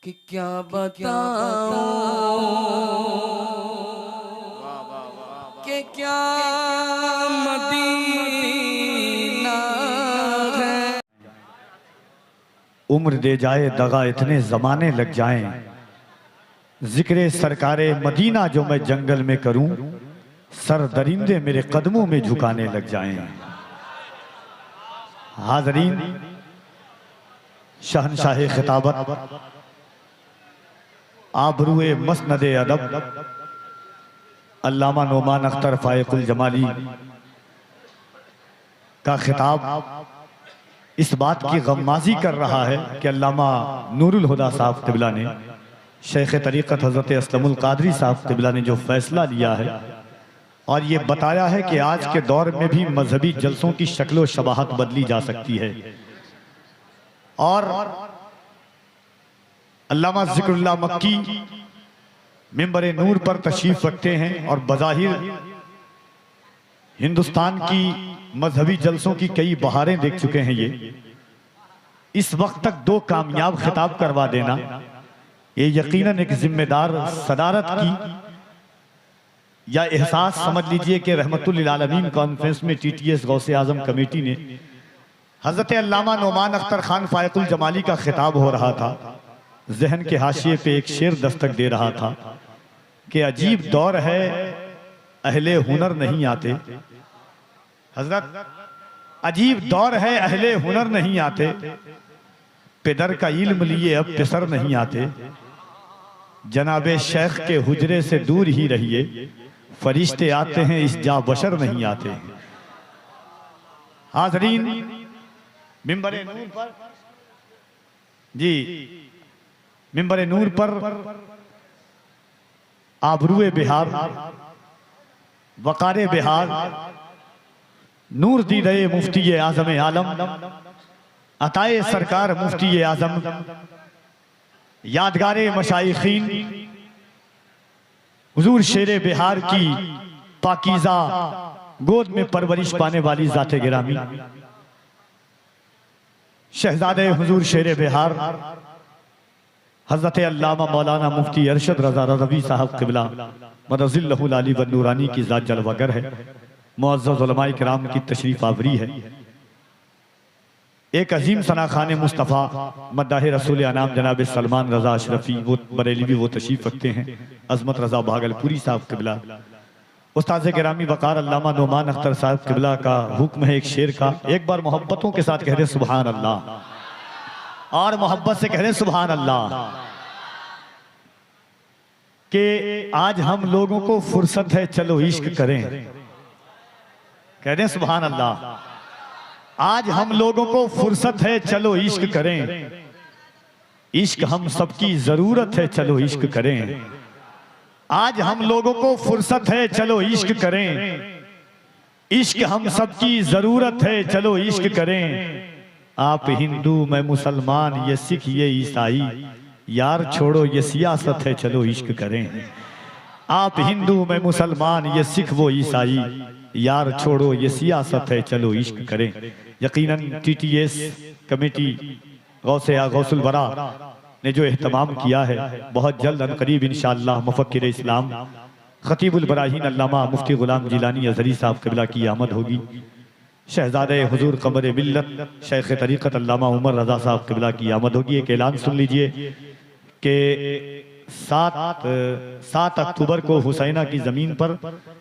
कि क्या बताऊं कि क्या मदीना है। उम्र दे जाए दगा इतने जमाने लग जाएं, जिक्रे सरकारे मदीना जो मैं जंगल में करूं, सर दरिंदे मेरे कदमों में झुकाने लग जाएं। हाज़रीन, शहनशाह खिताबत, आबरूए मसनदे अदब अल्लामा नोमान अख्तर फायकुल जमाली का खिताब इस बात की गम्माजी कर रहा है कि अल्लामा नूरुल हुदा साहब क़िबला ने, शेख तरीक़त हज़रत असलमुल क़ादरी साहब क़िबला ने जो फ़ैसला लिया है और ये बताया है कि आज के दौर में भी मजहबी जलसों की शक्ल व शबाहत बदली जा सकती है। और अल्लामा ज़िक्रुल्लाह मक्की मिंबर नूर पर तशरीफ रखते हैं और बज़ाहिर हिंदुस्तान की मजहबी जलसों की कई बहारें देख चुके हैं। ये इस वक्त तक 2 कामयाब खिताब करवा देना ये यकीनन एक जिम्मेदार सदारत की या एहसास समझ लीजिए कि रहमतुल लिल आलमीन कॉन्फ्रेंस में TTS गौसे आजम कमेटी ने हजरत अल्लामा नोमान अख्तर खान फायकुल जमाली का खिताब हो रहा था। जहन के हाशिए पे एक शेर दस्तक दे रहा था कि अजीब दौर है अहले हुनर नहीं आते। हजरत, अजीब दौर है अहले हुनर नहीं आते, पेदर का इल्म लिए अब पिसर नहीं आते। जनाबे शेख के हुजरे से दूर ही रहिए, फरिश्ते आते हैं इस जा बशर नहीं आते। हाज़रीन, मिंबर नूर पर जी, मिंबर नूर पर आबरूए बिहार, वकारे बिहार, नूर दी रहे मुफ्ती आजम आलम, अताए सरकार मुफ्ती आजम, यादगारे मशाइखीन, हुजूर शेरे बिहार की पाकीज़ा गोद में परवरिश पाने वाली जाते गिरामी, शहजादे हुजूर शेरे बिहार हजरत अल्लामा मौलाना मुफ्ती अरशद रजा रज़वी साहब क़िबला मदज़िल्लहुल आली व नूरानी की ज़ात जलवागर है। मुअज़्ज़ज़ उलमाए किराम की तशरीफ़ आवरी है। एक अजीम सनाखाने मुस्तफ़ा मद्दाह रसूल अनाम जनाब सलमान रजा अशरफी वो बरेलवी वो तशरीफ़ रखते हैं। अज़मत रजा भागलपुरी साहब क़िबला, उस्ताद गिरामी वक़ार अल्लामा नोमान अख्तर साहब क़िबला का हुक्म है एक शेर का। एक बार मोहब्बतों के साथ कह दें सुभान अल्लाह, और मोहब्बत से कह दें सुभान अल्लाह। कि आज हम लोगों को फुर्सत है चलो इश्क करें, कह दें सुभान अल्लाह। आज हम लोगों को फुर्सत है चलो इश्क करें, इश्क हम सबकी जरूरत है चलो इश्क करें। आज हम लोगों को फुर्सत है चलो इश्क करें, इश्क हम सबकी जरूरत है चलो इश्क करें। आप हिंदू मैं मुसलमान, ये सिख ये ईसाई, यार छोड़ो ये सियासत है चलो इश्क करें। आप हिंदू मैं मुसलमान, ये सिख वो ईसाई, यार छोड़ो ये सियासत है चलो इश्क करें। यकीनन TTS कमेटी गौसुल वरा ने जो एहतमाम किया है, बहुत जल्द अनकरीब इंशाअल्लाह मुफक्किर इस्लाम खतीबुल बराहीन अल्लामा मुफ्ती गुलाम जिलानी अज़हरी साहब क़िबला की आमद होगी। शहजादे हुजूर कमर मिल्लत शेख तरीक़त अल्लामा उमर रज़ा साहब क़िबला की आमद होगी। एक ऐलान सुन लीजिए कि 7 अक्टूबर को हुसैना की ज़मीन पर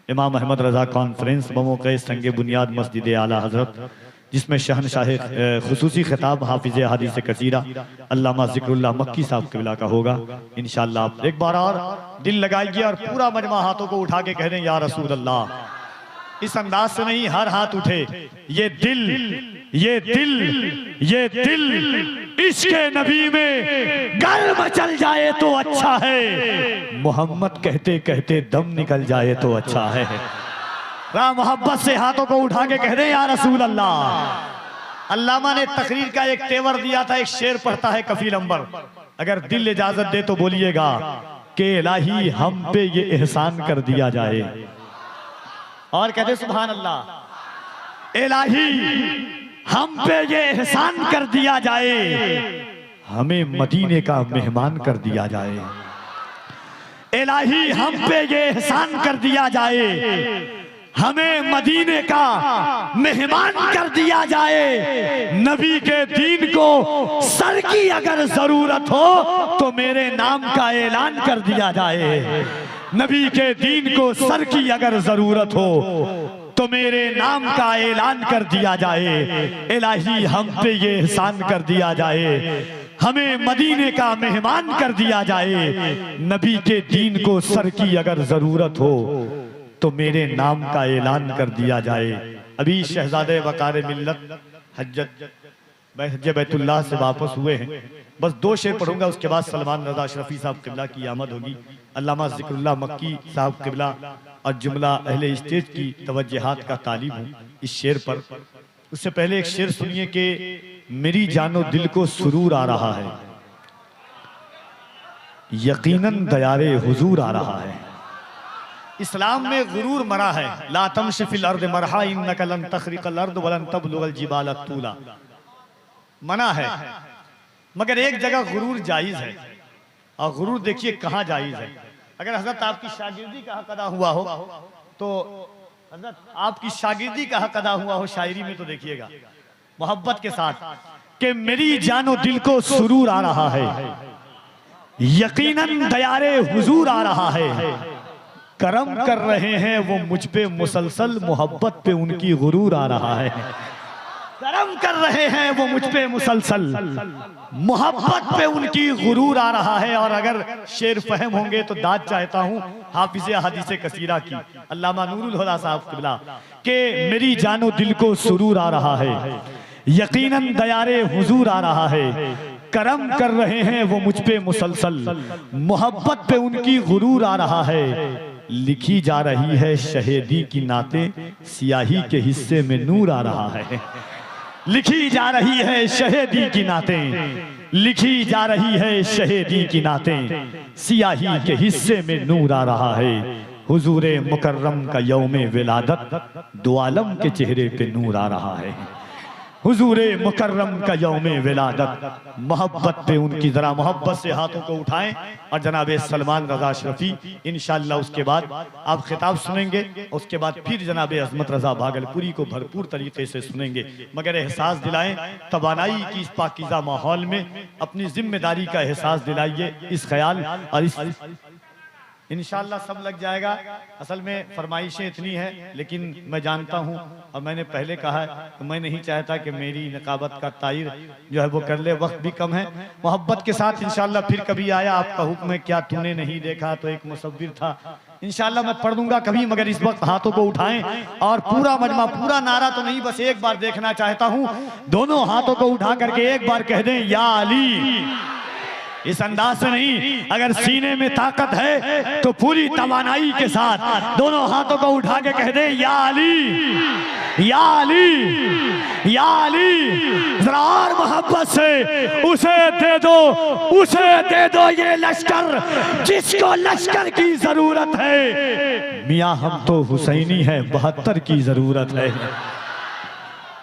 इमाम अहमद रज़ा कॉन्फ्रेंस बमौक़े संगे बुनियाद मस्जिद आला हज़रत, जिसमें शहनशाह खुसूसी खिताब हाफिज़ हदीस कसीरा अल्लामा ज़िक्रुल्लाह मक्की साहब क़िबला का होगा इंशाअल्लाह। आप एक बार और दिल लगाइए और पूरा मजमा हाथों को उठा के कह दें या रसूल अल्लाह। इस अंदाज से नहीं, हर हाथ उठे। ये दिल, ये दिल, ये दिल इश्क़ नबी में गर मचल जाए तो अच्छा है, मोहम्मद कहते कहते दम निकल जाए तो अच्छा है। राम मोहब्बत से हाथों को उठा के कह दे या रसूल अल्लाह। अल्लामा ने तकरीर का एक तेवर दिया था, एक शेर पढ़ता है कफील अंबर, अगर दिल इजाजत दे तो बोलिएगा कि इलाही हम पे ये एहसान कर दिया जाए, और कहते सुभान अल्लाह। इलाही हम पे ये एहसान कर दिया जाए, हमें मदीने का मेहमान कर दिया जाए। इलाही हम पे ये एहसान कर दिया जाए, हमें मदीने का मेहमान कर दिया जाए। नबी के दीन को सर की अगर जरूरत हो तो मेरे नाम का ऐलान कर दिया जाए। नबी के दीन को सर की अगर जरूरत हो तो मेरे नाम का ऐलान कर दिया जाए। इलाही हम पे ये एहसान कर दिया जाए, हमें मदीने का मेहमान कर दिया जाए। नबी के दीन को सर की अगर जरूरत हो तो मेरे नाम का ऐलान कर दिया जाए। अभी शहजादे वकार मिल्लत हज बैतुल्लाह से वापस हुए हैं। बस 2 शेर पढ़ूंगा, उसके बाद सलमान रजा अशरफी साहब किबला की आमद होगी। अल्लामा जिक्रुल्लाह मक्की साहब किबला और जुमला अहले स्टेज की तवज्जुहात का तालिब हूँ इस शेर पर। उससे पहले एक शेर सुनिए कि मेरी जानो दिल को सुरूर आ रहा है, यकीनन दयारे हुजूर आ रहा है। इस्लाम में गुरूर मरा है। ला तमशी फिल अर्द मरहा इन्नका लन तखरिकल अर्द वलन तबलुगल जिबाल तूला, मना है। मगर एक जगह गुरूर जायज है। और गुरूर देखिए कहाँ जायज है। अगर हजरत आपकी शागिर्दी का हक अदा हुआ हो तो हजरत आपकी शागिर्दी का हक अदा हुआ हो शायरी में तो देखिएगा मोहब्बत के साथ कि मेरी जानो दिल को सुरूर आ रहा है, यकीनन दयारे हुजूर आ रहा है। करम कर रहे हैं वो मुझ पे मुसलसल, मोहब्बत पे उनकी गुरूर आ रहा है। करम कर रहे हैं वो मुझ पे मुसलसल, मोहब्बत पे उनकी गुरूर आ रहा है। और अगर शेर फहम होंगे तो दाद चाहता हूँ हाफिज़े हदीसे कसीरा की अल्लामा नूरुल हुदा साहब किबला के मेरी जानो दिल को सुरूर आ रहा है, यकीनन दयारे हुजूर आ रहा है। करम कर रहे हैं वो मुझ पे मुसलसल, मोहब्बत पे उनकी गुरूर आ रहा है। लिखी जा रही है शहीदी की नाते, सियाही के हिस्से में नूर आ रहा है। लिखी जा रही है शहीदी की नाते, लिखी जा रही है शहीदी की नाते, सियाही के हिस्से में नूर आ रहा है। हुजूरे मुकर्रम का यौमे विलादत, दो आलम के चेहरे पे नूर आ रहा है। हुजूरे मुकर्रम का यौमे विलादत, मोहब्बत पे उनकी जरा मोहब्बत से हाथों को उठाएं और जनाब सलमान रजा अशरफी इंशाअल्लाह उसके बाद आप खिताब सुनेंगे। उसके बाद फिर जनाब अजमत रजा भागलपुरी को भरपूर तरीके से सुनेंगे। मगर एहसास दिलाएं तवानाई की इस पाकीज़ा माहौल में अपनी जिम्मेदारी का एहसास दिलाइए। इस ख्याल और इस इंशाअल्लाह सब लग जाएगा। असल में फरमाइशें इतनी हैं, लेकिन मैं जानता हूं और मैंने पहले कहा है तो मैं नहीं चाहता कि मेरी नकाबत का तायर जो है वो कर ले। वक्त भी कम है। मोहब्बत के साथ इंशाअल्लाह फिर कभी आया आपका हुक्म है क्या तूने नहीं देखा, तो एक मुसव्विर था। इंशाअल्लाह मैं पढ़ दूंगा कभी, मगर इस वक्त हाथों को उठाएं और पूरा मजमा, पूरा नारा तो नहीं, बस एक बार देखना चाहता हूँ। दोनों हाथों को उठा करके एक बार कह दें या अली। इस अंदाज से नहीं, अगर सीने में ताकत है तो पूरी तवानाई के साथ दोनों हाथों को उठा के कह दे या अली, या अली, या अली। जरा और मोहब्बत से उसे दे दो, उसे दे दो ये लश्कर जिसको लश्कर की जरूरत है। मियां हम तो हुसैनी है, 72 की जरूरत है।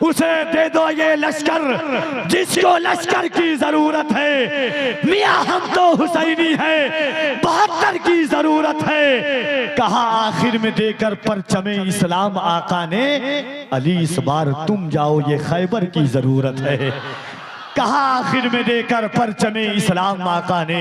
उसे दे दो ये लश्कर जिसको लश्कर की जरूरत है। मियां हम तो हुसैनी है, 72 की जरूरत है। कहा आखिर में देकर परचमे इस्लाम आका ने, अली इस बार तुम जाओ ये खैबर की जरूरत है। कहा आखिर में देकर परचमे इस्लाम आका ने,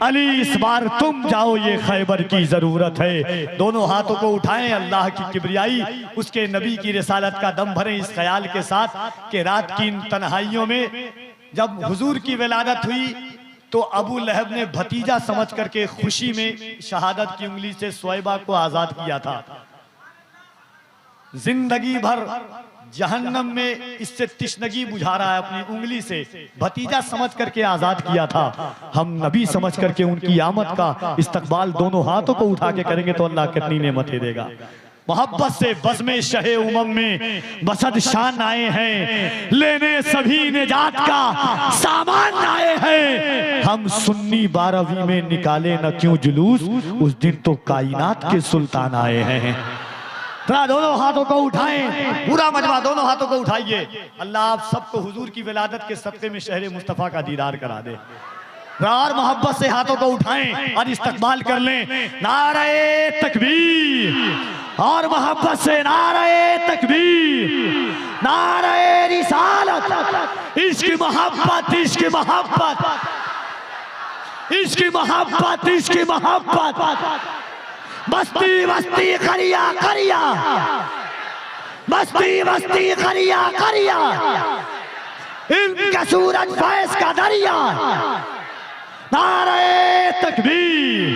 अली इस बार तुम जाओ ये खैबर की जरूरत है। दोनों हाथों को उठाएं, अल्लाह की किबरियाई उसके नबी की रिसालत का दम भरें इस ख्याल के साथ कि रात की इन तन्हाइयों में जब हुजूर की विलादत हुई तो अबू लहब ने भतीजा समझ करके खुशी में शहादत की उंगली से सुएबा को आजाद किया था। जिंदगी भर जहन्नम में इससे तिश्नगी बुझा रहा है, अपनी उंगली से भतीजा समझ करके आजाद किया था। हम नबी समझ करके उनकी आमद का इस्तकबाल दोनों हाथों को उठा के करेंगे तो अल्लाह कितनी नेमतें देगा। मोहब्बत से बज़्मे शहे उमम में बसद शान आए हैं, लेने सभी निजात का सामान आए हैं। हम सुन्नी 12वीं में निकाले न क्यों जुलूस, उस दिन तो कायनात के सुल्तान आए हैं। जरा दोनों हाथों को उठाएं, पूरा मजमा दोनों हाथों को उठाइए। अल्लाह आप सबको हुजूर की विलादत के सदक़े में शहर मुस्तफ़ा का दीदार करा दे। और मोहब्बत से हाथों को उठाएं और इस्तकबाल कर लें। नारे तकबीर, और मोहब्बत से नारे तकबीर, नारे रिसालत, इश्क मोहब्बत, इश्क मोहब्बत, इश्क मोहब्बत, इश्क मोहब्बत। बस्ती बस्ती करिया करिया, बस्ती बस्ती करिया करिया, इनका सूरज फैज़ का दरिया। नारे तकबीर,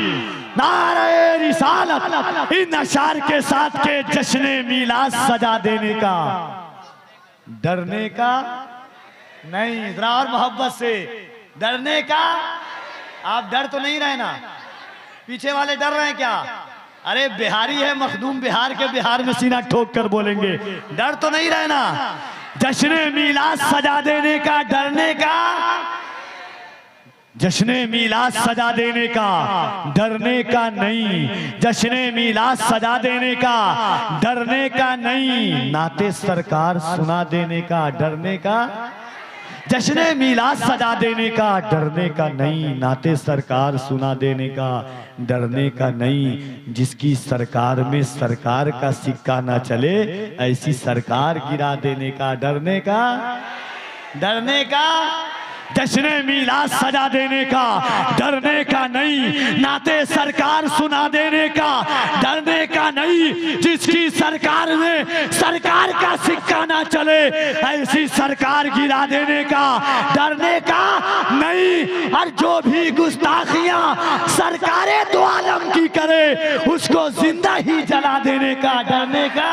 नारे रिसालत, इन अशार के साथ के जश्न मीलाद सजा देने का, डरने का नहीं। जरा और मोहब्बत से, डरने का। आप डर तो नहीं रहे ना? पीछे वाले डर रहे हैं क्या? अरे बिहारी है मखदूम, बिहार के बिहार में सीना ठोक कर बोलेंगे, डर तो नहीं रहे ना? जश्न मीलाद सजा देने का, डरने का। जश्न मीलाद सजा देने का, डरने का नहीं। जश्न मीलाद सजा देने का, डरने का नहीं। नाते सरकार सुना देने का, डरने का। जश्न मीलाद सजा देने का, डरने का नहीं। नाते सरकार सुना देने का, डरने का नहीं। जिसकी सरकार में सरकार का सिक्का ना चले, ऐसी सरकार गिरा देने का, डरने का, डरने का। जश्न मीलाद सजा देने का, डरने का नहीं। नाते सरकार सुना देने का, डरने का नहीं। जिसकी सरकार में सरकार का सिक्का ना चले, ऐसी सरकार गिरा देने का, डरने का नहीं। और जो भी गुस्ताखियां सरकारें दो आलम की करे, उसको जिंदा ही जला देने का, डरने का।